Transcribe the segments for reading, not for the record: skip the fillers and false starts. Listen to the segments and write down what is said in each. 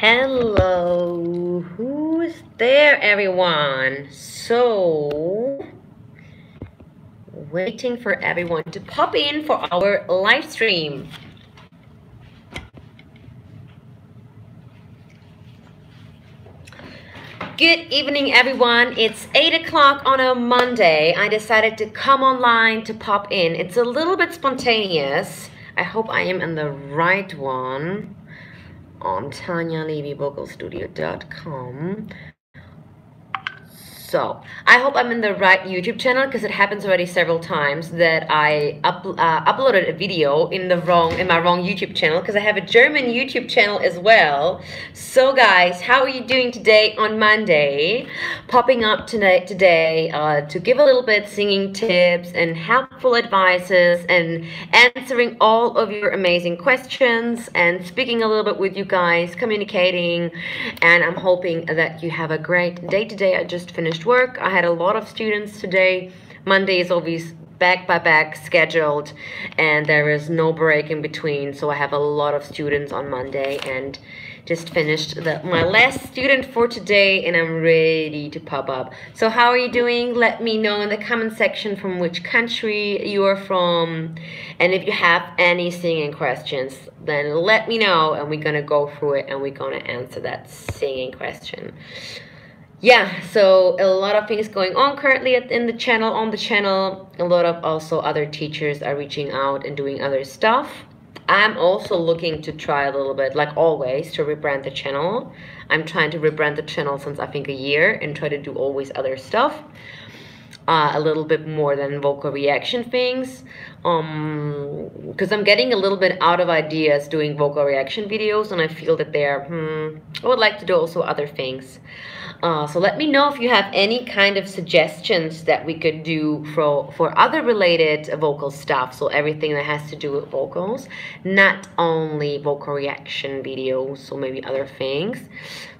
Hello, who's there, everyone? So, waiting for everyone to pop in for our live stream. Good evening, everyone. It's 8 o'clock on a Monday. I decided to come online to pop in. It's a little bit spontaneous. I hope I am in the right one. On TaniaLevyVocalStudio.com. So I hope I'm in the right YouTube channel, because it happens already several times that I uploaded a video in my wrong YouTube channel, because I have a German YouTube channel as well. So guys, how are you doing today on Monday? Popping up today to give a little bit singing tips and helpful advices and answering all of your amazing questions and speaking a little bit with you guys, communicating, and I'm hoping that you have a great day today. I just finished work. I had a lot of students today. Monday is always back by back scheduled, and there is no break in between, so I have a lot of students on Monday, and just finished my last student for today, and I'm ready to pop up. So how are you doing? Let me know in the comment section from which country you are from, and if you have any singing questions, then let me know, and we're gonna go through it and we're gonna answer that singing question. Yeah, so a lot of things going on currently on the channel. A lot of also other teachers are reaching out and doing other stuff. I'm also looking to try a little bit, like always, to rebrand the channel. I'm trying to rebrand the channel since I think a year and try to do always other stuff. A little bit more than vocal reaction things, because I'm getting a little bit out of ideas doing vocal reaction videos, and I feel that I would like to do also other things. So let me know if you have any kind of suggestions that we could do for other related vocal stuff. So everything that has to do with vocals, not only vocal reaction videos, so maybe other things.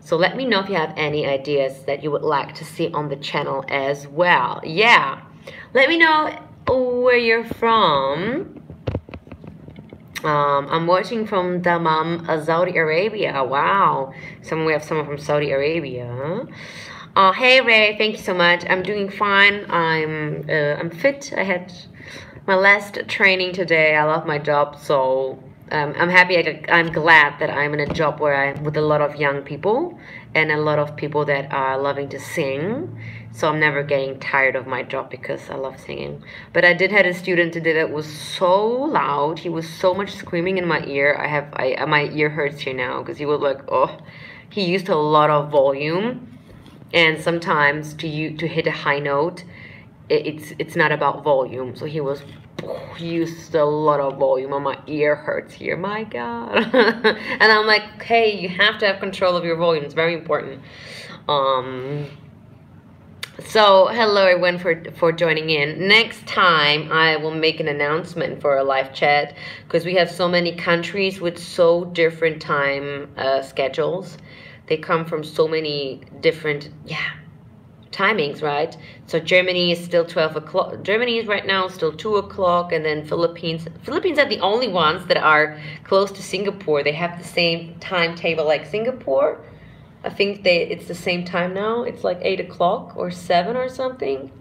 So let me know if you have any ideas that you would like to see on the channel as well. Yeah, let me know where you're from. I'm watching from Dammam, Saudi Arabia. Wow, we have someone from Saudi Arabia. Hey Ray, thank you so much. I'm doing fine. I'm fit. I had my last training today. I love my job, so I'm happy. I'm glad that I'm in a job where I'm with a lot of young people and a lot of people that are loving to sing. So I'm never getting tired of my job because I love singing. But I did have a student today that was so loud. He was so much screaming in my ear. My ear hurts here now because he was like, oh, he used a lot of volume. And sometimes to hit a high note, it's not about volume. So he used a lot of volume, and my ear hurts here. My God. And I'm like, hey, you have to have control of your volume. It's very important. So hello everyone for joining in. Next time I will make an announcement for a live chat, because we have so many countries with so different time schedules. They come from so many different timings, right? So Germany is still 12 o'clock. Germany is right now still 2 o'clock, and then Philippines are the only ones that are close to Singapore. They have the same timetable like Singapore. I think it's the same time now. It's like 8 o'clock or 7 or something.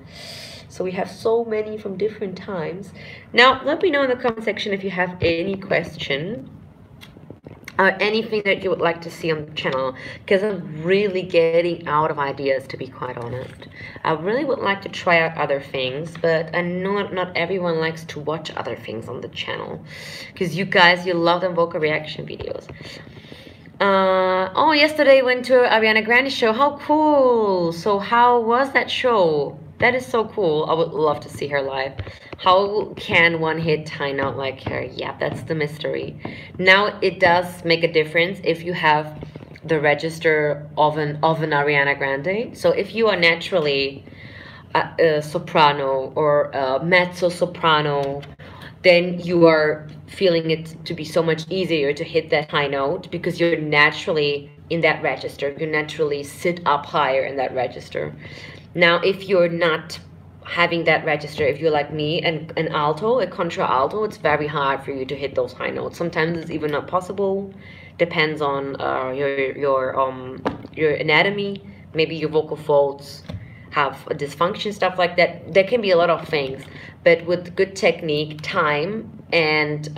So we have so many from different times. Now, let me know in the comment section if you have any question or anything that you would like to see on the channel, because I'm really getting out of ideas, to be quite honest. I really would like to try out other things, but I know not everyone likes to watch other things on the channel, because you guys, you love them vocal reaction videos. Oh, yesterday went to Ariana Grande show. How cool. So how was that show? That is so cool. I would love to see her live. How can one hit high note like her? Yeah, that's the mystery. Now it does make a difference if you have the register of an Ariana Grande. So if you are naturally a soprano or a mezzo soprano, then you are feeling it to be so much easier to hit that high note, because you're naturally in that register. You naturally sit up higher in that register. Now, if you're not having that register, if you're like me, and an alto, a contra alto, it's very hard for you to hit those high notes. Sometimes it's even not possible depends on your anatomy. Maybe your vocal folds have a dysfunction, stuff like that. There can be a lot of things, but with good technique, time, and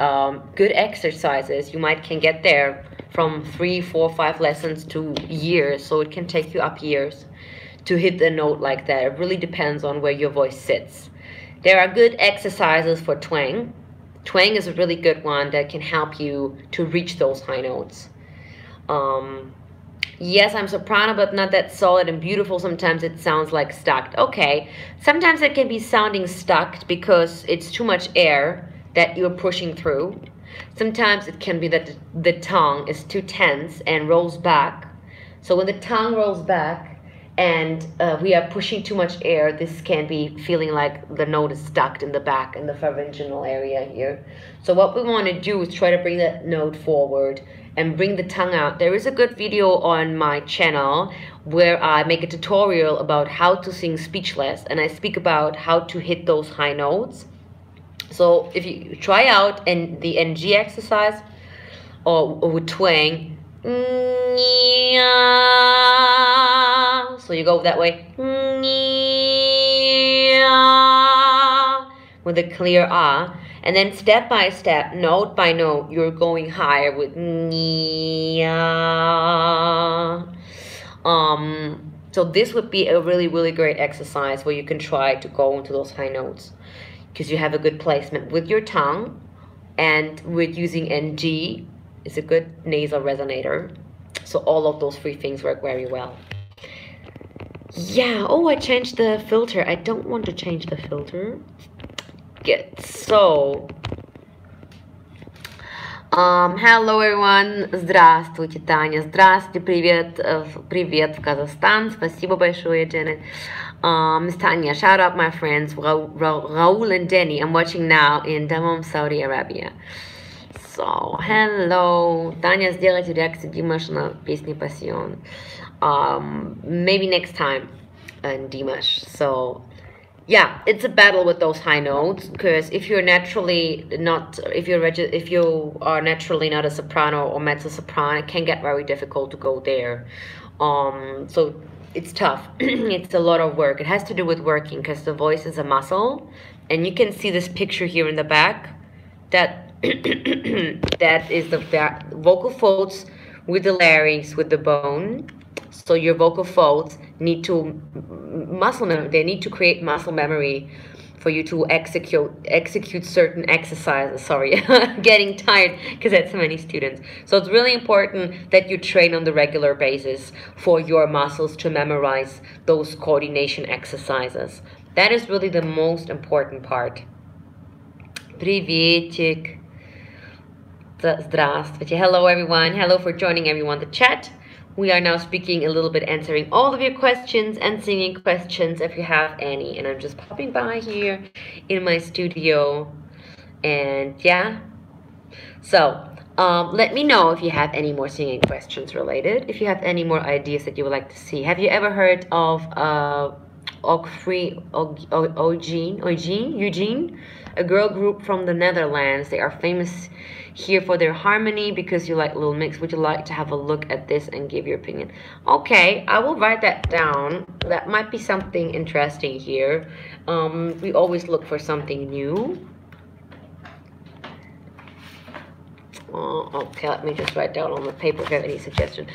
good exercises, you can get there from 3, 4, 5 lessons to years. So it can take you up years to hit the note like that. It really depends on where your voice sits. There are good exercises for twang. Twang is a really good one that can help you to reach those high notes. Yes, I'm soprano, but not that solid and beautiful. Sometimes it sounds like stuck. Okay, sometimes it can be sounding stuck because it's too much air that you're pushing through. Sometimes it can be that the tongue is too tense and rolls back. So when the tongue rolls back and we are pushing too much air, this can be feeling like the note is stuck in the back, in the pharyngeal area here. So what we want to do is try to bring that note forward and bring the tongue out. There is a good video on my channel where I make a tutorial about how to sing speechless, and I speak about how to hit those high notes. So if you try out the NG exercise or with twang, so you go that way with a clear ah, and then step by step, note by note, you're going higher with so this would be a really great exercise where you can try to go into those high notes, because you have a good placement with your tongue, and with using NG is a good nasal resonator. So all of those 3 things work very well. Yeah, oh, I changed the filter. I don't want to change the filter. Good. So hello everyone. Здравствуйте, Таня. Здравствуйте, привет, привет в Казахстан. Спасибо большое, Janet. Miss Tanya, shout out my friends Raul and Denny. I'm watching now in Dammam, Saudi Arabia. So, hello. Таня, сделайте реакцию Димаш на песни Passion. Maybe next time, Dimash. So, yeah, it's a battle with those high notes, because if you are naturally not a soprano or mezzo soprano, it can get very difficult to go there. So it's tough. It's a lot of work. It has to do with working, because the voice is a muscle, and you can see this picture here in the back. That that is the vocal folds with the larynx, with the bone. So your vocal folds need to they need to create muscle memory for you to execute certain exercises. Sorry, getting tired because I had so many students. So it's really important that you train on the regular basis for your muscles to memorize those coordination exercises. That is really the most important part. Приветик. Здравствуйте. Hello everyone. Hello for joining everyone the chat. We are now speaking a little bit, answering all of your questions and singing questions if you have any. And I'm just popping by here in my studio. And yeah. So let me know if you have any more singing questions related. If you have any more ideas that you would like to see. Have you ever heard of Eugene? A girl group from the Netherlands. They are famous here for their harmony, because you like Little Mix. Would you like to have a look at this and give your opinion? Okay, I will write that down. That might be something interesting here. We always look for something new. Okay, let me just write down on the paper if you have any suggestion.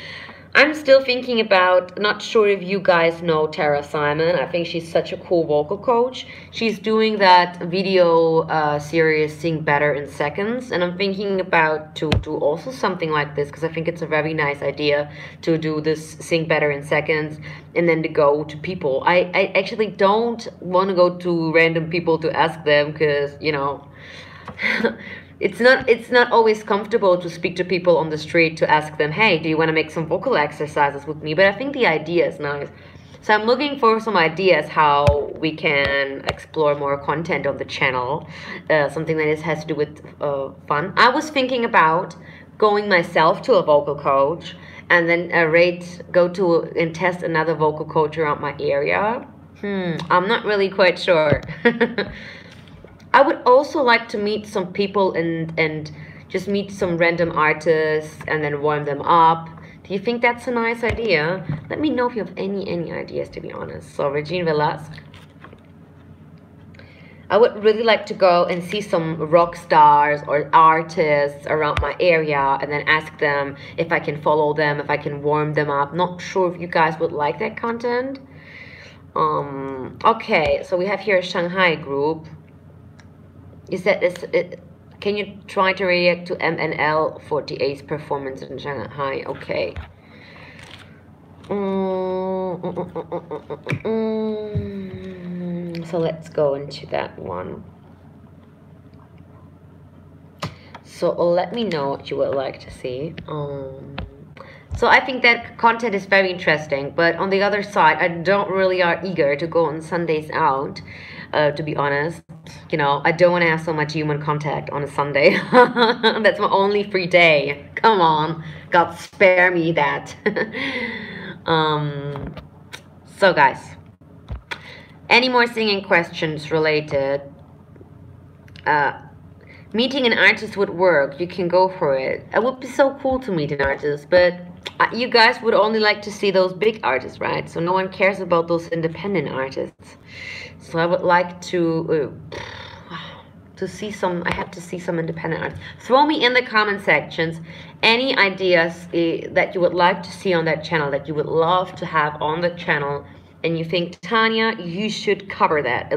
I'm still thinking about, not sure if you guys know Tara Simon. I think she's such a cool vocal coach. She's doing that video series, Sing Better in Seconds. And I'm thinking about to do also something like this, because I think it's a very nice idea to do this Sing Better in Seconds and then to go to people. I actually don't want to go to random people to ask them, because, you know, it's not always comfortable to speak to people on the street to ask them, hey, do you want to make some vocal exercises with me? But I think the idea is nice. So I'm looking for some ideas how we can explore more content on the channel, something that has to do with fun. I was thinking about going myself to a vocal coach and then go to and test another vocal coach around my area. I'm not really quite sure. I would also like to meet some people and Just meet some random artists and then warm them up. Do you think that's a nice idea? Let me know if you have any ideas, to be honest. So Regine Velasque. I would really like to go and see some rock stars or artists around my area and then ask them if I can follow them, if I can warm them up. Not sure if you guys would like that content. Okay, so we have here a Shanghai group. Can you try to react to MNL48's performance in Shanghai? Okay. So let's go into that one. So let me know what you would like to see. So I think that content is very interesting, but on the other side, I don't really are eager to go on Sundays out, to be honest. You know, I don't want to have so much human contact on a Sunday. That's my only free day. Come on, God spare me that. So guys, any more singing questions related? Meeting an artist would work. You can go for it. It would be so cool to meet an artist, but you guys would only like to see those big artists, right? So no one cares about those independent artists. So I would like to see some. I have to see some independent artists. Throw me in the comment sections any ideas that you would like to see on that channel, that you would love to have on the channel, and you think, Tania, you should cover that.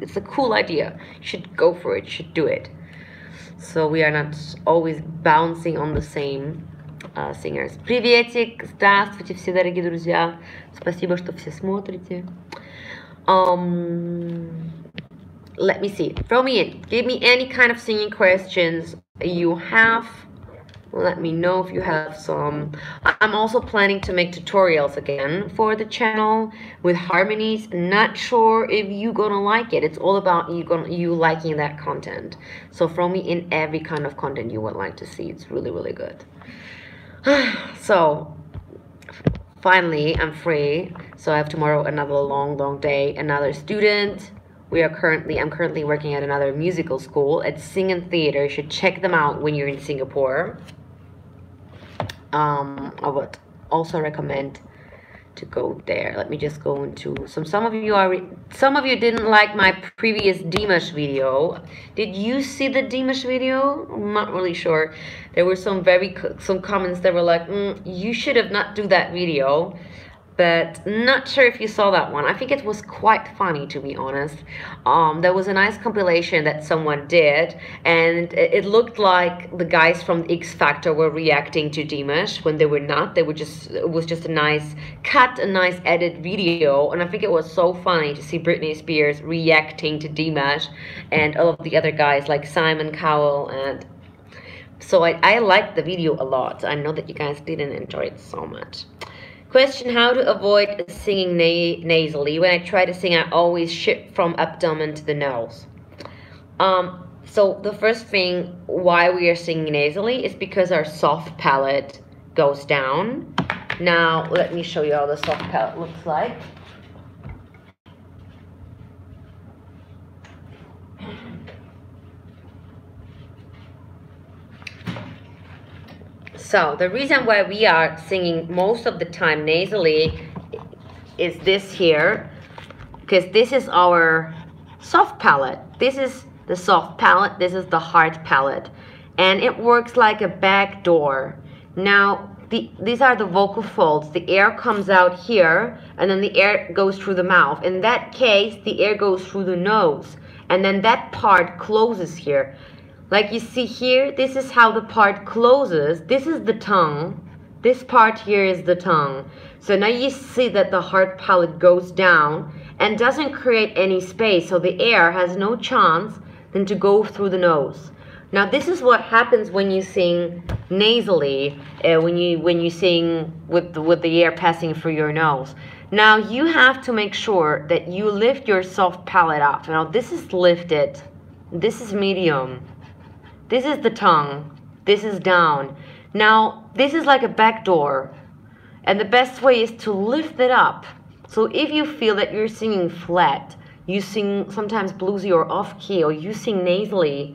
It's a cool idea. You should go for it. You should do it. So we are not always bouncing on the same singers. Приветик, здравствуйте все, дорогие друзья. Спасибо, что все смотрите. Let me see. Throw me in. Give me any kind of singing questions you have. Let me know if you have some. I'm also planning to make tutorials again for the channel with harmonies. Not sure if you gonna like it. It's all about you liking that content. So throw me in every kind of content you would like to see. It's really, really good. So finally, I'm free. So I have tomorrow another long day. Another student. I'm currently working at another musical school at Sing and Theater. You should check them out when you're in Singapore. I would also recommend to go there. Let me just go into some of you didn't like my previous Dimash video. Did you see the Dimash video? I'm not really sure. There were some comments that were like, you should have not do that video. But not sure if you saw that one. I think it was quite funny, to be honest. There was a nice compilation that someone did, and it looked like the guys from X Factor were reacting to Dimash when they were not. It was just a nice cut, a nice edit video, and I think it was so funny to see Britney Spears reacting to Dimash and all of the other guys like Simon Cowell. And so I liked the video a lot. I know that you guys didn't enjoy it so much. Question: how to avoid singing nasally? When I try to sing, I always shift from abdomen to the nose. So the first thing why we are singing nasally is because our soft palate goes down. Now let me show you how the soft palate looks like. So the reason why we are singing most of the time nasally is this here, because this is our soft palate. This is the soft palate, this is the hard palate, and it works like a back door. Now these are the vocal folds. The air comes out here, and then the air goes through the mouth. In that case, the air goes through the nose, and then that part closes here. Like you see here, this is how the part closes. This is the tongue. This part here is the tongue. So now you see that the hard palate goes down and doesn't create any space. So the air has no chance than to go through the nose. Now this is what happens when you sing nasally, when you sing with the air passing through your nose. Now you have to make sure that you lift your soft palate up. Now this is lifted. This is medium. This is the tongue. This is down. Now, this is like a back door. And the best way is to lift it up. So if you feel that you're singing flat, you sing sometimes bluesy or off key, or you sing nasally,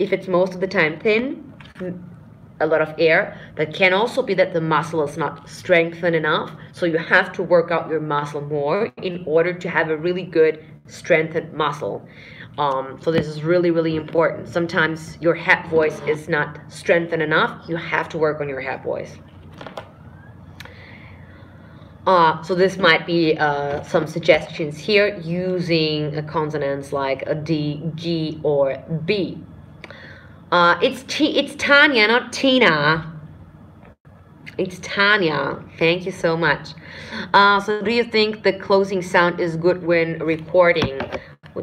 if it's most of the time thin, a lot of air, that can also be that the muscle is not strengthened enough. So you have to work out your muscle more in order to have a really good strengthened muscle. So this is really, really important. Sometimes your head voice is not strengthened enough. You have to work on your head voice. So this might be some suggestions here using consonants like a D, G, or B. It's Tania, not Tina. It's Tania. Thank you so much. So do you think the closing sound is good when recording?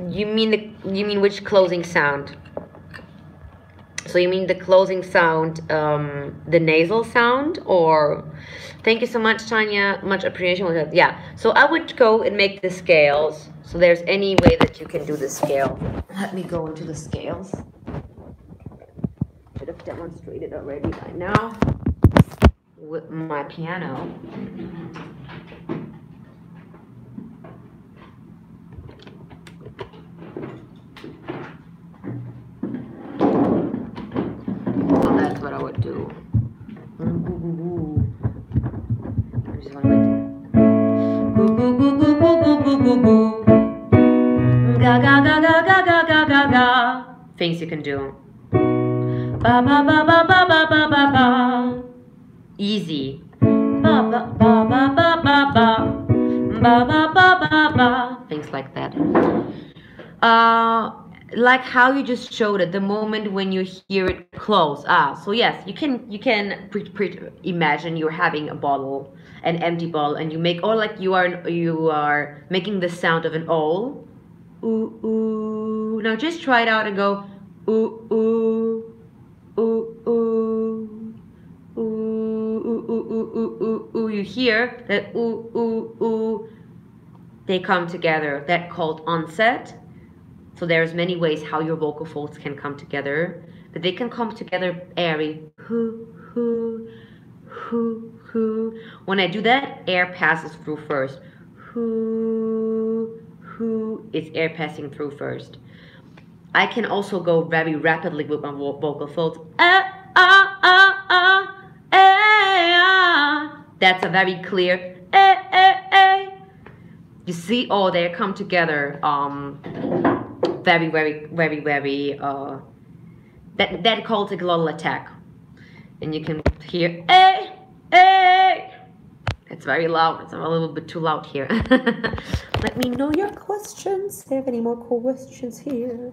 You mean which closing sound? So you mean the closing sound, the nasal sound, or? Thank you so much, Tanya. Much appreciation. Yeah. So I would go and make the scales. So there's any way that you can do the scale. Let me go into the scales. Should have demonstrated already by now with my piano. So that's what I would do. I just want to ga ga ga ga ga ga ga ga ga. Things you can do. Ba ba ba ba ba ba ba ba ba. Easy. Ba ba ba ba ba ba ba. Ba ba ba ba ba. Things like that. Like how you just showed it, the moment when you hear it close. So yes, you can imagine you're having a bottle, an empty bottle, and you make, or like you are making the sound of an O. Ooh ooh. Now just try it out and go ooh ooh ooh ooh ooh ooh ooh ooh ooh ooh. You hear that ooh ooh ooh. They come together. That called onset. So there's many ways how your vocal folds can come together, but they can come together airy. Hoo hoo hoo hoo. When I do that, air passes through first. Hoo hoo. It's air passing through first. I can also go very rapidly with my vocal folds. That's a very clear. You see, oh, they come together. Very, very, very, very. That calls a glottal attack, and you can hear It's very loud. It's a little bit too loud here. Let me know your questions. Do you have any more questions here?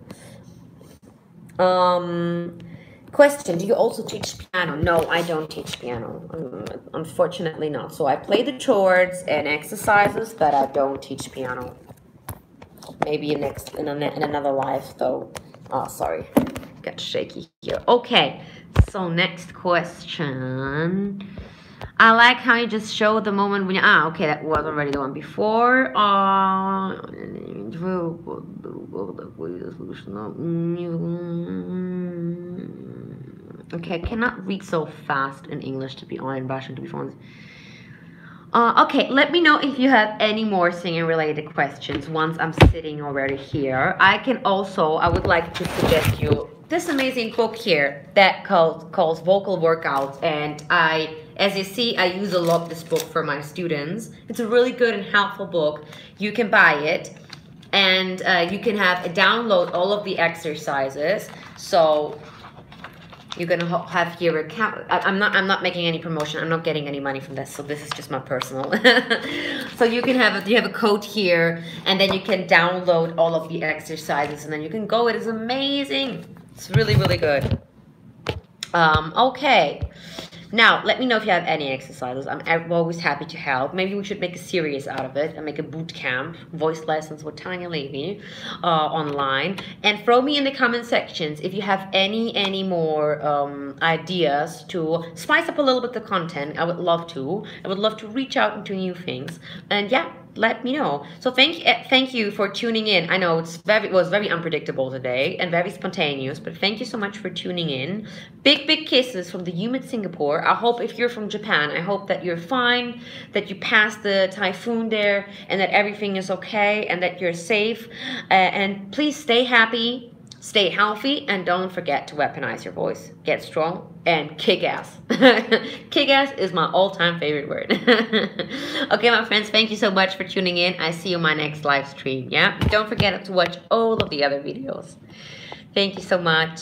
Question, do you also teach piano? No, I don't teach piano. Unfortunately not. So I play the chords and exercises, but I don't teach piano. Maybe in another life though. Oh, sorry. Got shaky here. Okay, so next question. I like how you just showed the moment when you, okay, that was already the one before. Okay, I cannot read so fast in English, to be honest, in Russian, to be honest. Okay, let me know if you have any more singing related questions once I'm sitting already here. I would like to suggest you this amazing book here that calls Vocal Workouts, and as you see, I use a lot this book for my students. It's a really good and helpful book. You can buy it, and you can download all of the exercises. So you're gonna have here account. I'm not making any promotion. I'm not getting any money from this, so this is just my personal. So you have a code here, and then you can download all of the exercises, and then you can go. It is amazing. It's really, really good. Okay. Now, let me know if you have any exercises. I'm always happy to help. Maybe we should make a series out of it and make a boot camp, voice lessons with Tania Levy online. And throw me in the comment sections if you have any more ideas to spice up a little bit the content. I would love to. I would love to reach out into new things. And yeah, let me know. So thank you for tuning in. I know it was very unpredictable today and very spontaneous, but thank you so much for tuning in. Big kisses from the humid Singapore. I hope if you're from Japan, I hope that you're fine, that you passed the typhoon there, and that everything is okay, and that you're safe. And please stay happy, Stay healthy and don't forget to weaponize your voice. Get strong and kick ass. Kick ass is my all-time favorite word. Okay, my friends, thank you so much for tuning in. I see you in my next live stream. Yeah, don't forget to watch all of the other videos. Thank you so much.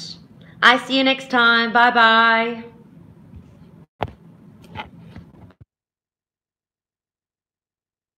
I see you next time. Bye bye.